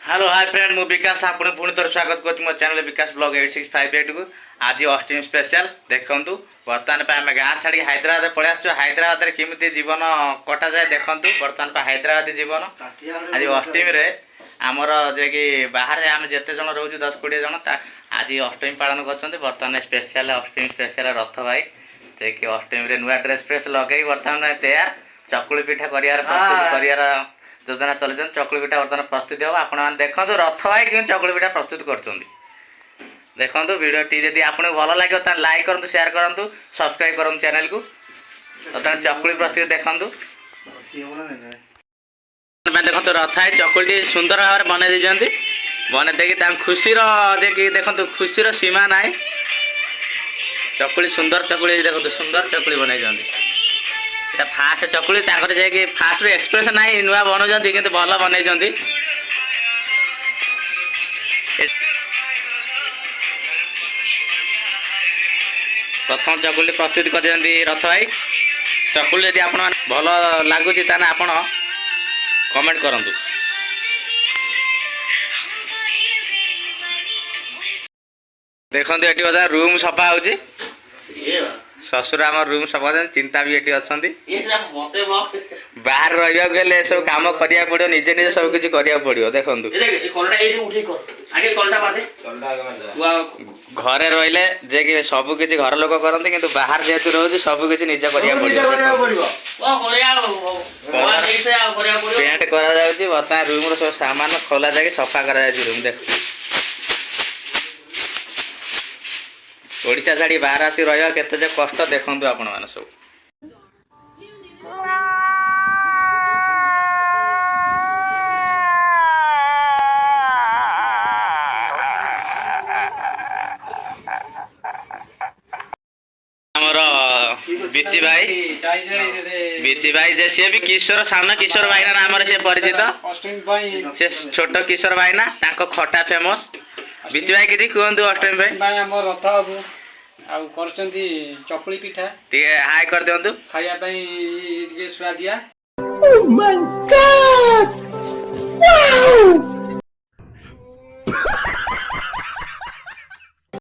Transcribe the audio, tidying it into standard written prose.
Hello hi friend मु विकास आपने पुणी थोड़ा स्वागत कर मो चैनल विकास ब्लॉग 8658 को आज अष्टमी स्पेशल देखु बर्तमान पे आम गाँ छाड़ी हैदराबाद पलि आसु हैदराबाद में केमी जीवन कटा जाए देखु बर्तमान पे हैदराबाद जीवन आज अष्टमी रे आमर जे कि बाहर आम जिते जन रोज 10-20 जन आज अष्टमी पालन कर बर्तमान स्पेशल अष्टमी स्पेशल रथ भाई जे कि अष्टमी नुआ ड्रेस फ्रेस लगे बर्तमान तैयार चकुली पिठा कर योजना चलते चकुली पिठा बर्तमान प्रस्तुत हम आपण देखो रथ भाई क्यों चकुली पिठा प्रस्तुत कर देखो भिडियोटी जब आपको भल लगे तो लाइक करूँ शेयर करूँ सब्सक्राइब करूँ चैनल को बर्तमान चकुली प्रस्तुत देखूँ देखो रथ भाई चकुली सुंदर भाव में बनई देते बन देखिए खुशी कि देखो खुशी सीमा ना चकुली सुंदर चकुली देखो सुंदर चकुली बनई फास्ट चकुली जाकि फास्ट एक्सप्रेस ना नुआ बनाऊँ कि भल बनई प्रथम चकुली प्रस्तुत कर रथ भाई चकुली यदि आप भल लगुच आप कमेंट करूँ देखते ये रूम सफा हो ससुर आम रूम सफा चिंता भी ये अच्छा बाहर रहा सब कम करा पड़ो निजे निजे सब किसी करा पड़ो देखो घरे रही जे कि सब किसी घर लोक करते कि बाहर जेहतु रोज सब किसी निजे करा पेंट कर बर्तमान रूम सब सामान खोला जाए सफा कर रूम देख ओडिशा छाड़ी बाहर आसी रहा केते कष्ट देखु आपण मैंने सब बिची भाई जे सी भी किशोर सान किशोर भाईना नाम से परिचित से छोट किशोर भाईना खटा फेमस बिची भाई किसी कहतु अष्टमी भाई रथ चकुली पिठा हाय कर दिंतु खाया स्वादिया। Oh my God! Wow!